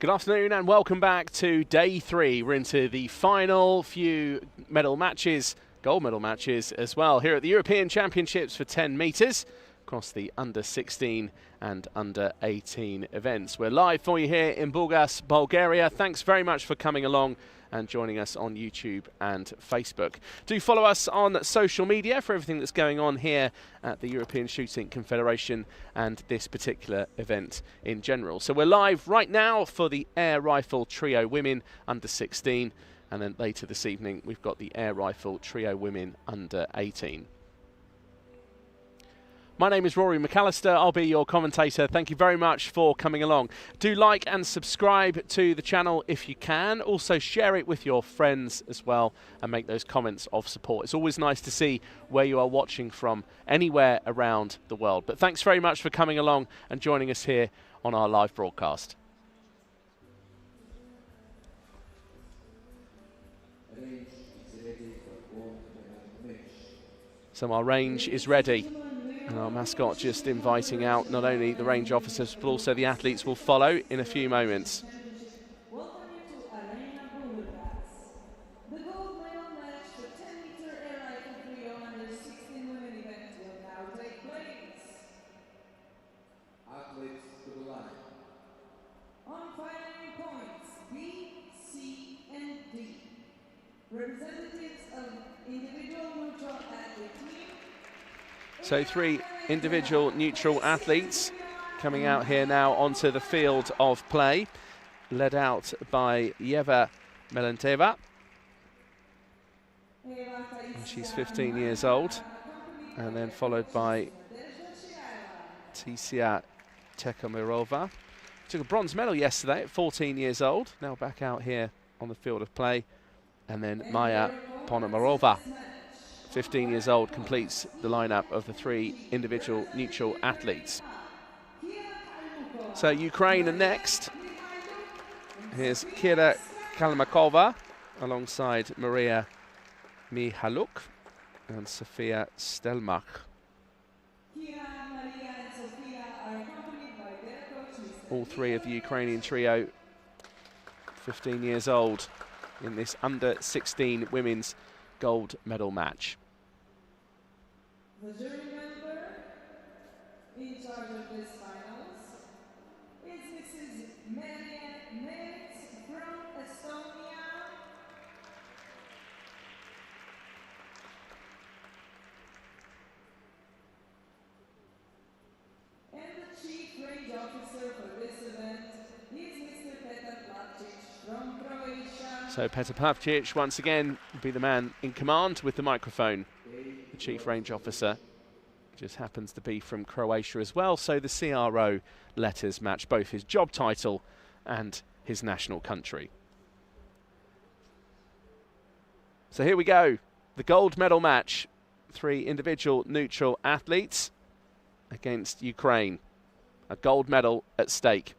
Good afternoon and welcome back to day 3. We're into the final few medal matches, gold medal matches as well, here at the European Championships for 10 metres across the under 16 and under 18 events. We're live for you here in Burgas, Bulgaria. Thanks very much for coming along and joining us on YouTube and Facebook. Do follow us on social media for everything that's going on here at the European Shooting Confederation and this particular event in general. So we're live right now for the air rifle trio women under 16, and then later this evening we've got the air rifle trio women under 18. My name is Rory McAllister. I'll be your commentator. Thank you very much for coming along. Do like and subscribe to the channel if you can. Also share it with your friends as well and make those comments of support. It's always nice to see where you are watching from anywhere around the world. But thanks very much for coming along and joining us here on our live broadcast. So our range is ready. And our mascot just inviting out not only the range officers but also the athletes will follow in a few moments. Welcome you to Bulgas. The gold medal match for 10-meter air rifle trio under 16 women event will now take place. Athletes to the line. On firing points B, C, and D. Representatives of individual neutral athlete team. So 3 individual neutral athletes coming out here now onto the field of play, led out by Yeva Melenteva. And she's 15 years old, and then followed by Tisia Tekomirova. Took a bronze medal yesterday at 14 years old, now back out here on the field of play. And then Maya Ponomarova, 15 years old, completes the lineup of the 3 individual neutral athletes. So Ukraine are next. Here's Kira Kalmakova alongside Maria Mihaluk and Sofia Stelmach. All 3 of the Ukrainian trio, 15 years old, in this under 16 women's gold medal match. The jury member in charge of this finals is Mrs. Maria Mertz from Estonia. And the chief range officer for this event is Mr. Petar Plavčić from Croatia. So Petar Plavčić once again will be the man in command with the microphone. The chief range officer just happens to be from Croatia as well, so the CRO letters match both his job title and his national country. So here we go, the gold medal match. 3 individual neutral athletes against Ukraine. A gold medal at stake.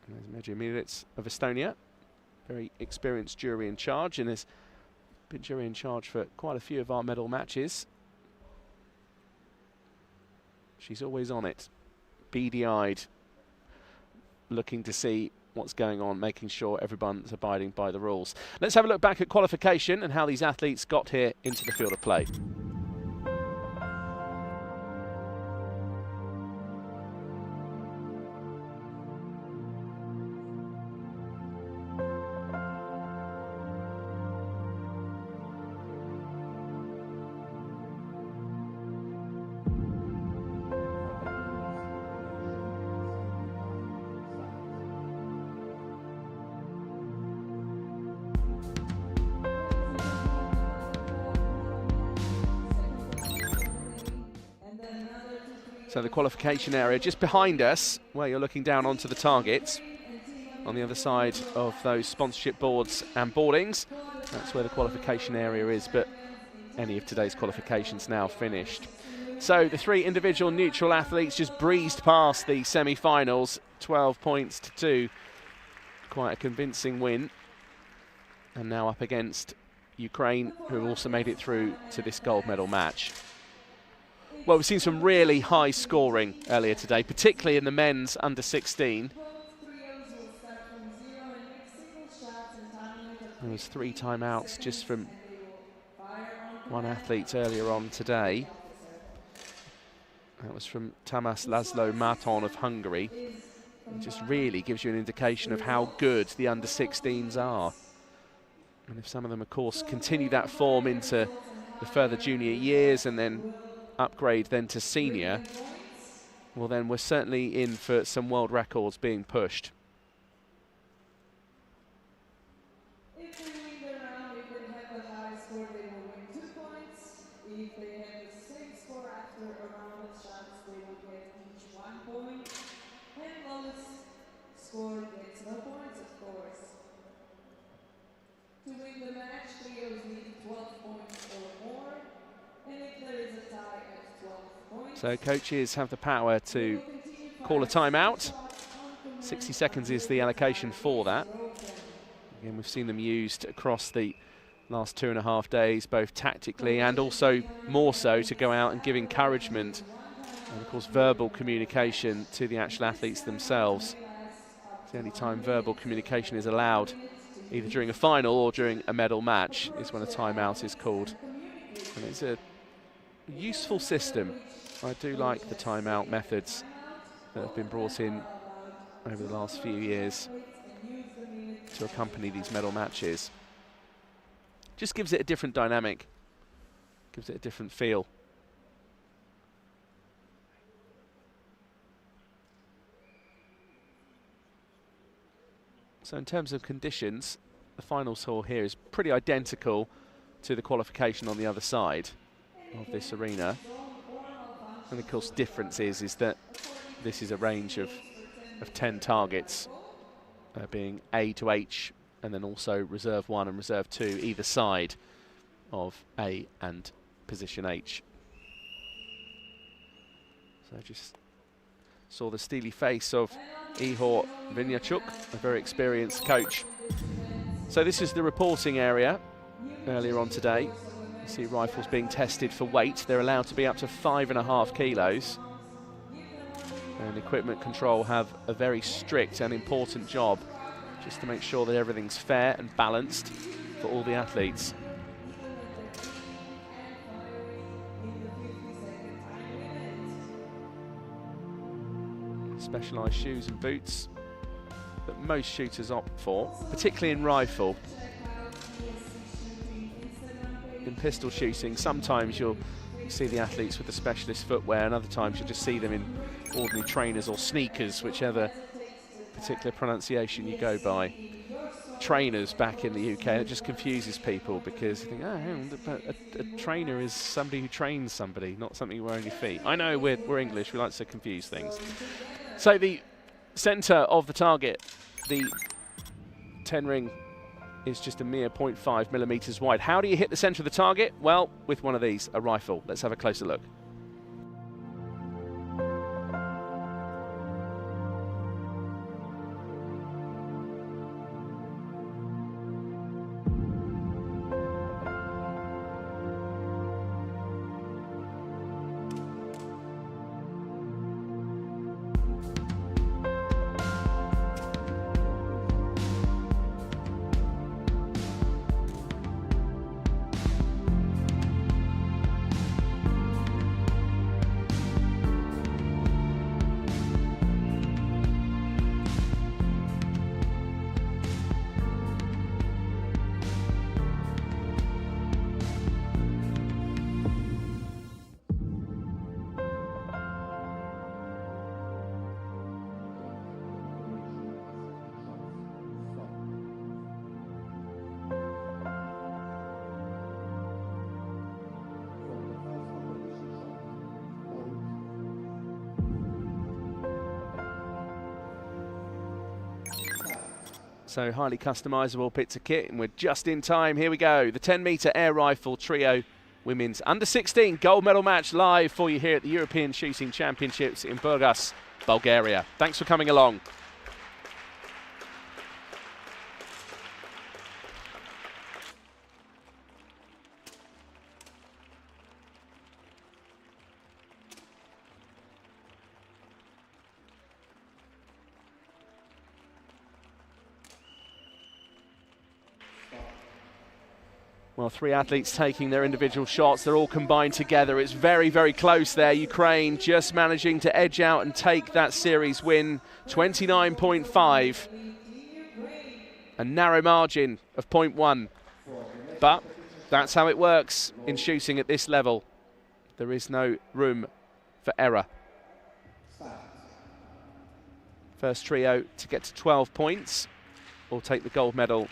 There's Medja Milic of Estonia, very experienced jury in charge, and has been jury in charge for quite a few of our medal matches. She's always on it, beady-eyed, looking to see what's going on, making sure everyone's abiding by the rules. Let's have a look back at qualification and how these athletes got here into the field of play. So the qualification area just behind us, where you're looking down onto the targets, on the other side of those sponsorship boards and boardings. That's where the qualification area is, but any of today's qualifications now finished. So the 3 individual neutral athletes just breezed past the semi-finals, 12 points to 2. Quite a convincing win. And now up against Ukraine, who have also made it through to this gold medal match. Well, we've seen some really high scoring earlier today, particularly in the men's under 16. There was 3 timeouts just from and they will fire on one command athlete earlier on today. the officer. That was from Tamas Laszlo Marton of Hungary. It just really gives you an indication of how good the under-16s are. And if some of them, of course, continue that form into the further junior years and then upgrade then to senior, well then we're certainly in for some world records being pushed. If they win the round, if they have the high score, they will win 2 points. If they have the same score after a round of shots, they will get each 1 point. And lowest score gets no points, of course. To win the match, trios need 12 points or more. And if there is a tie at 12 points, So coaches have the power to call a timeout. 60 seconds is the allocation for that. Again, we've seen them used across the last 2.5 days, both tactically and also more so to go out and give encouragement and of course verbal communication to the actual athletes themselves. It's the only time verbal communication is allowed, either during a final or during a medal match, is when a timeout is called. And it's a useful system. I do like the timeout methods that have been brought in over the last few years to accompany these medal matches. Just gives it a different dynamic, gives it a different feel. So in terms of conditions, the final score here is pretty identical to the qualification on the other side of this arena. And of course difference is that this is a range of 10 targets, being A to H, and then also reserve 1 and reserve 2 either side of A and position H. So just saw the steely face of Ihor Vinyachuk, a very experienced coach. So this is the reporting area earlier on today. You see rifles being tested for weight. They're allowed to be up to 5.5 kilos. And equipment control have a very strict and important job just to make sure that everything's fair and balanced for all the athletes. Specialised shoes and boots that most shooters opt for, particularly in rifle. In pistol shooting, sometimes you'll see the athletes with the specialist footwear, and other times you'll just see them in ordinary trainers or sneakers, whichever particular pronunciation you go by. Trainers back in the UK, it just confuses people because you think, oh, hang on, but a trainer is somebody who trains somebody, not something you wear on your feet. I know we're English, we like to confuse things. So the centre of the target, the 10 ring, is just a mere 0.5 millimetres wide. How do you hit the centre of the target? Well, with one of these, a rifle. Let's have a closer look. So highly customisable pizza kit, and we're just in time. Here we go. The 10-metre air rifle trio women's under-16 gold medal match live for you here at the European Shooting Championships in Burgas, Bulgaria. Thanks for coming along. Well, three athletes taking their individual shots. They're all combined together. It's very, very close there. Ukraine just managing to edge out and take that series win, 29.5. A narrow margin of 0.1. But that's how it works in shooting at this level. There is no room for error. First trio to get to 12 points or take the gold medal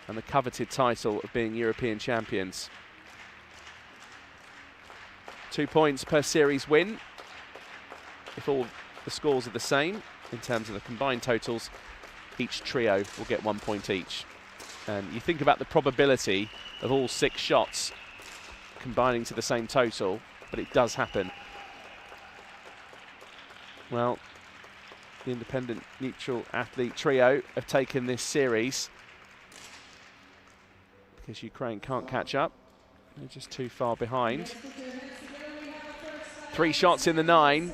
and the coveted title of being European champions. 2 points per series win. If all the scores are the same in terms of the combined totals, each trio will get 1 point each. And you think about the probability of all 6 shots combining to the same total, but it does happen. Well, the independent neutral athlete trio have taken this series because Ukraine can't catch up. They're just too far behind. 3 shots in the 9.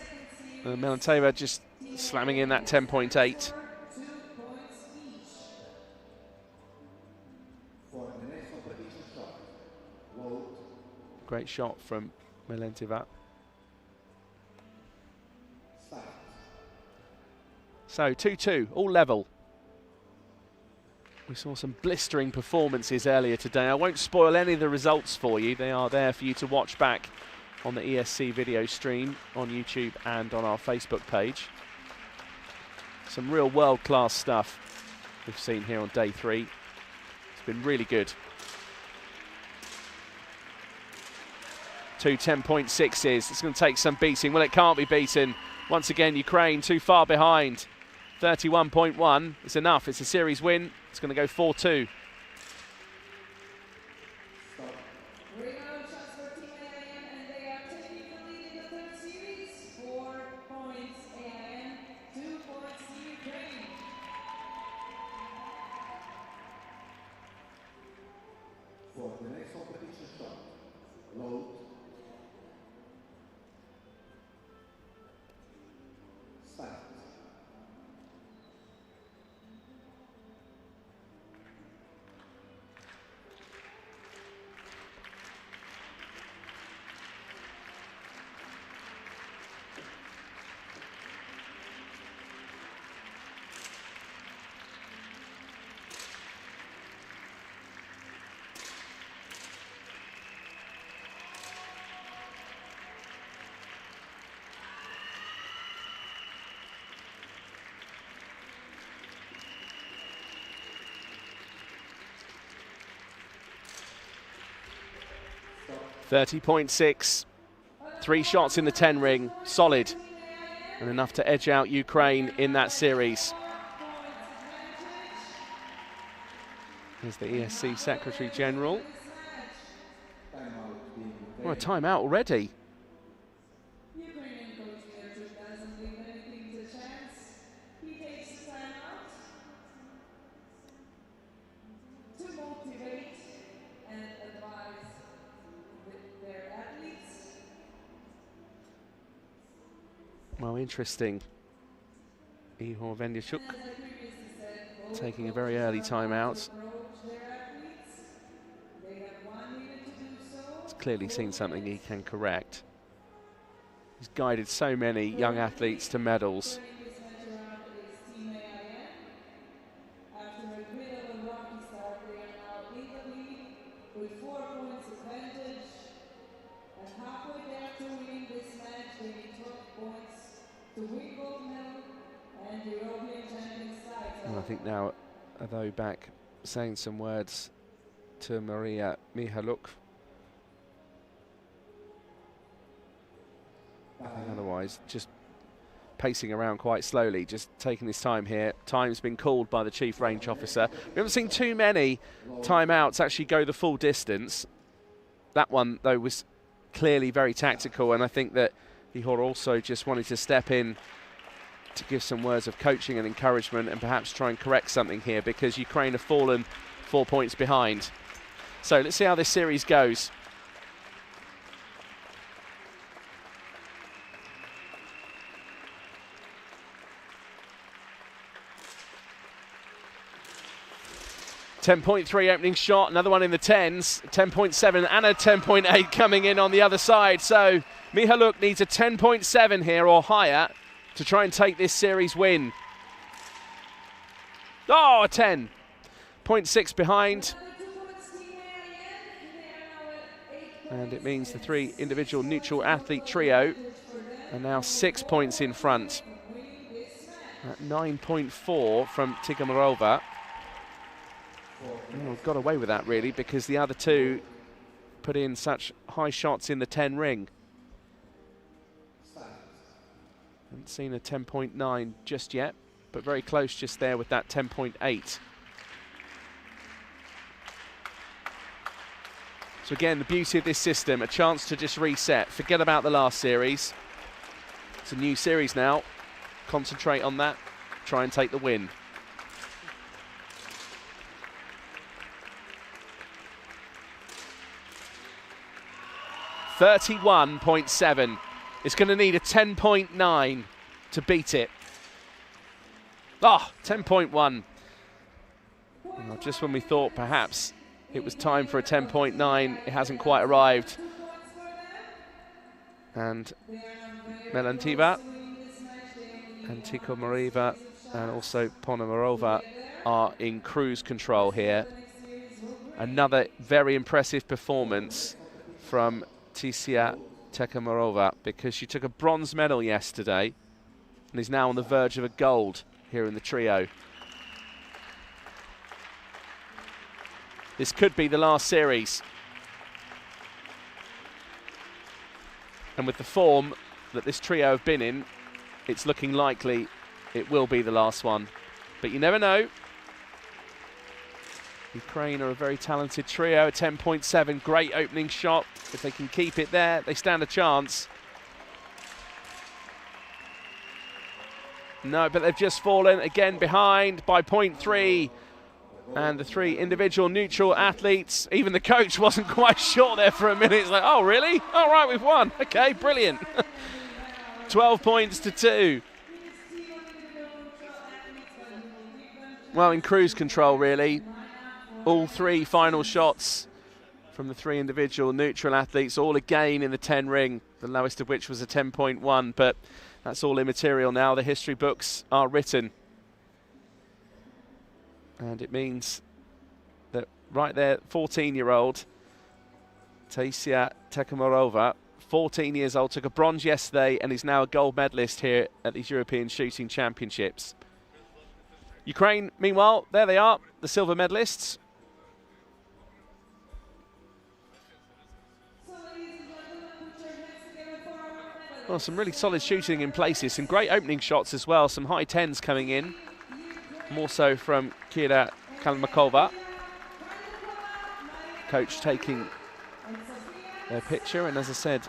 Melanteva just slamming in that 10.8. Great shot from Melanteva. So 2-2, all level. We saw some blistering performances earlier today. I won't spoil any of the results for you. They are there for you to watch back on the ESC video stream on YouTube and on our Facebook page. Some real world-class stuff we've seen here on day 3. It's been really good. 2 10.6s. It's going to take some beating. Well, it can't be beaten. Once again, Ukraine too far behind. 31.1 is enough. It's a series win. It's going to go 4-2. For the next competition start, load. Start. 30.6, 3 shots in the 10 ring, solid, and enough to edge out Ukraine in that series. Here's the ESC Secretary General. Oh, a timeout already. Well, interesting. Ihor Vendychuk taking a very early timeout. He's clearly seen something he can correct. He's guided so many young athletes to medals. And I think now, although back saying some words to Maria Mihaluk, I think otherwise just pacing around quite slowly, just taking his time here. Time's been called by the chief range officer. We haven't seen too many timeouts actually go the full distance. That one, though, was clearly very tactical, and I think that Ihor also just wanted to step in to give some words of coaching and encouragement and perhaps try and correct something here, because Ukraine have fallen 4 points behind. So let's see how this series goes. 10.3 opening shot, another one in the 10s, 10.7 and a 10.8 coming in on the other side. So Mihaluk needs a 10.7 here or higher to try and take this series win. Oh, a 10.6 behind. And it means the three individual neutral athlete trio are now 6 points in front. At 9.4 from Tigamarova. Oh, got away with that really because the other two put in such high shots in the 10 ring. Haven't seen a 10.9 just yet, but very close just there with that 10.8. So again, the beauty of this system, a chance to just reset, forget about the last series. It's a new series now, concentrate on that, try and take the win. 31.7. It's going to need a 10.9 to beat it. Oh, 10.1. Well, just when we thought perhaps it was time for a 10.9, it hasn't quite arrived. And Melantiva and Tigamarova and also Ponomarova are in cruise control here. Another very impressive performance from Tisia Tigamarova because she took a bronze medal yesterday and is now on the verge of a gold here in the trio. This could be the last series. And with the form that this trio have been in, it's looking likely it will be the last one. But you never know. Ukraine are a very talented trio, a 10.7, great opening shot. If they can keep it there, they stand a chance. No, but they've just fallen again behind by 0.3. And the three individual neutral athletes, even the coach wasn't quite sure there for a minute. It's like, oh, really? All right, we've won. Okay, brilliant. 12 points to 2. Well, in cruise control, really. All three final shots from the three individual neutral athletes, all again in the 10 ring, the lowest of which was a 10.1, but that's all immaterial now. The history books are written. And it means that right there, 14-year-old Tisia Tigamarova, 14 years old, took a bronze yesterday and is now a gold medalist here at these European Shooting Championships. Ukraine, meanwhile, there they are, the silver medalists. Well, some really solid shooting in places, some great opening shots as well, some high 10s coming in. More so from Kira Kalmakova. Coach taking their picture, and as I said,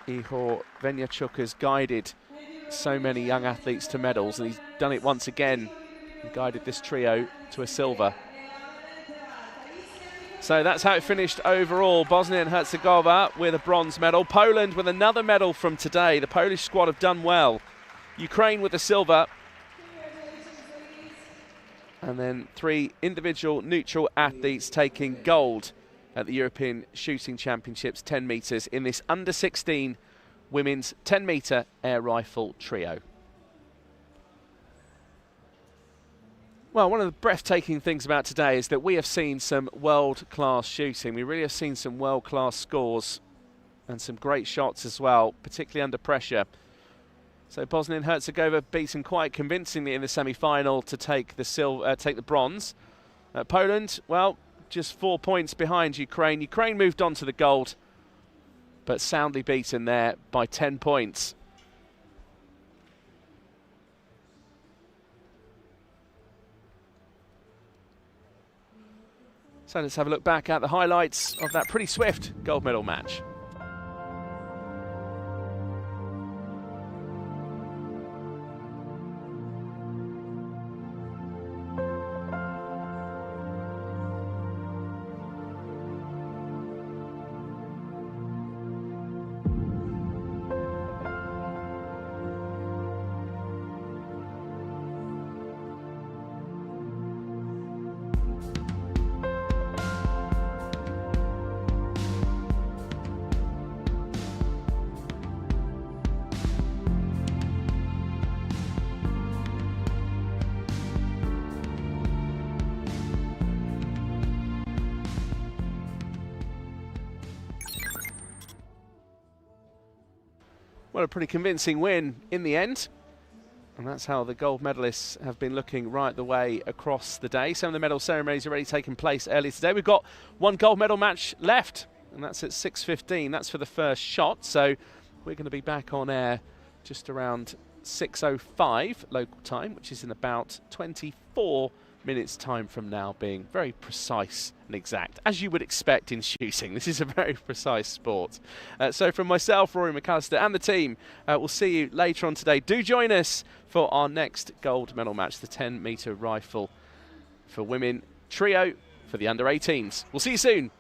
Ihor Venyachuk has guided so many young athletes to medals, and he's done it once again and guided this trio to a silver. So that's how it finished overall. Bosnia and Herzegovina with a bronze medal. Poland with another medal from today. The Polish squad have done well. Ukraine with a silver. And then three individual neutral athletes taking gold at the European Shooting Championships 10 metres in this under-16 women's 10-metre air rifle trio. Well, one of the breathtaking things about today is that we have seen some world-class shooting. We really have seen some world-class scores and some great shots as well, particularly under pressure. So Bosnia and Herzegovina beaten quite convincingly in the semi-final to take the bronze. Poland, well, just 4 points behind Ukraine. Ukraine moved on to the gold, but soundly beaten there by 10 points. So let's have a look back at the highlights of that pretty swift gold medal match. Well, a pretty convincing win in the end. And that's how the gold medalists have been looking right the way across the day. Some of the medal ceremonies already taken place earlier today. We've got one gold medal match left, and that's at 6:15. That's for the first shot. So we're going to be back on air just around 6:05 local time, which is in about 24 minutes time from now, being very precise and exact, as you would expect in shooting. This is a very precise sport. So from myself, Rory McAllister, and the team, we'll see you later on today. Do join us for our next gold medal match, the 10-metre rifle for women trio for the under-18s. We'll see you soon.